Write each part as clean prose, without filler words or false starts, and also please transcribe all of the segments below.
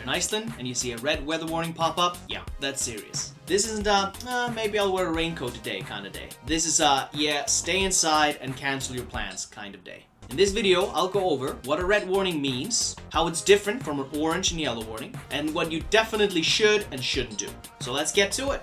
you're in Iceland and you see a red weather warning pop up, yeah, that's serious. This isn't a, maybe I'll wear a raincoat today kind of day. This is a, yeah, stay inside and cancel your plans kind of day. In this video, I'll go over what a red warning means, how it's different from an orange and yellow warning, and what you definitely should and shouldn't do. So let's get to it.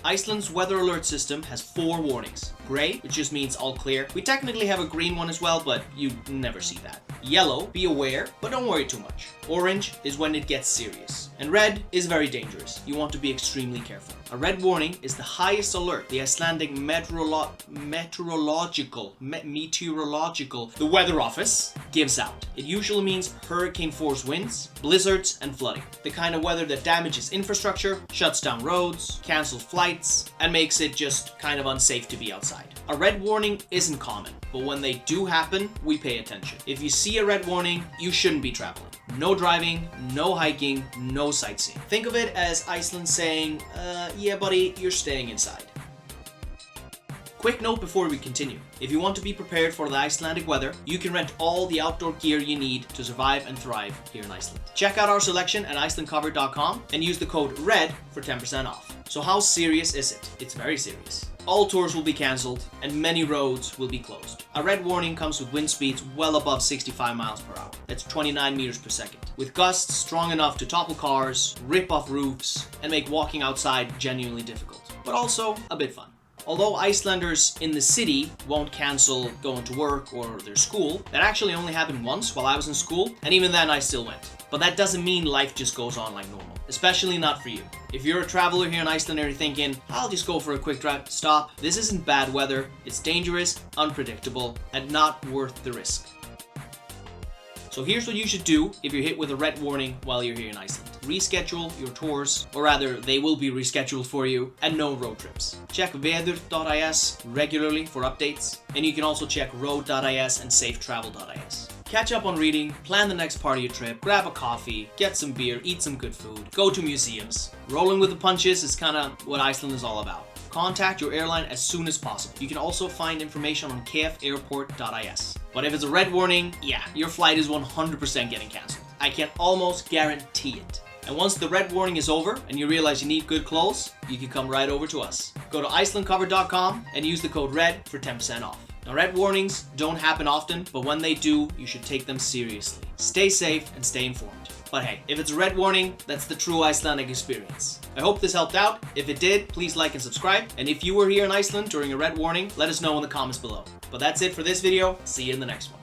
Iceland's weather alert system has 4 warnings. Gray, which just means all clear. We technically have a green one as well, but you never see that. Yellow, be aware, but don't worry too much. Orange is when it gets serious. And red is very dangerous. You want to be extremely careful. A red warning is the highest alert the Icelandic meteorological, the weather office gives out. It usually means hurricane force winds, blizzards, and flooding. The kind of weather that damages infrastructure, shuts down roads, cancels flights, and makes it just kind of unsafe to be outside. A red warning isn't common, but when they do happen, we pay attention. If you see a red warning, you shouldn't be traveling. No driving, no hiking, no sightseeing. Think of it as Iceland saying, yeah buddy, you're staying inside. Quick note before we continue. If you want to be prepared for the Icelandic weather, you can rent all the outdoor gear you need to survive and thrive here in Iceland. Check out our selection at icelandcover.com and use the code RED for 10% off. So how serious is it? It's very serious. All tours will be cancelled and many roads will be closed. A red warning comes with wind speeds well above 65 miles per hour. That's 29 meters per second. With gusts strong enough to topple cars, rip off roofs, and make walking outside genuinely difficult. But also a bit fun. Although Icelanders in the city won't cancel going to work or their school, that actually only happened once while I was in school, and even then I still went. But that doesn't mean life just goes on like normal, especially not for you. If you're a traveler here in Iceland and you're thinking, I'll just go for a quick drive, stop. This isn't bad weather, it's dangerous, unpredictable, and not worth the risk. So here's what you should do if you're hit with a red warning while you're here in Iceland. Reschedule your tours, or rather they will be rescheduled for you, and no road trips. Check veður.is regularly for updates, and you can also check road.is and safetravel.is. Catch up on reading, plan the next part of your trip, grab a coffee, get some beer, eat some good food, go to museums. Rolling with the punches is kind of what Iceland is all about. Contact your airline as soon as possible. You can also find information on kefairport.is. But if it's a red warning, yeah, your flight is 100% getting cancelled. I can almost guarantee it. And once the red warning is over and you realize you need good clothes, you can come right over to us. Go to icelandcover.com and use the code RED for 10% off. Now, red warnings don't happen often, but when they do, you should take them seriously. Stay safe and stay informed. But hey, if it's a red warning, that's the true Icelandic experience. I hope this helped out. If it did, please like and subscribe. And if you were here in Iceland during a red warning, let us know in the comments below. But that's it for this video. See you in the next one.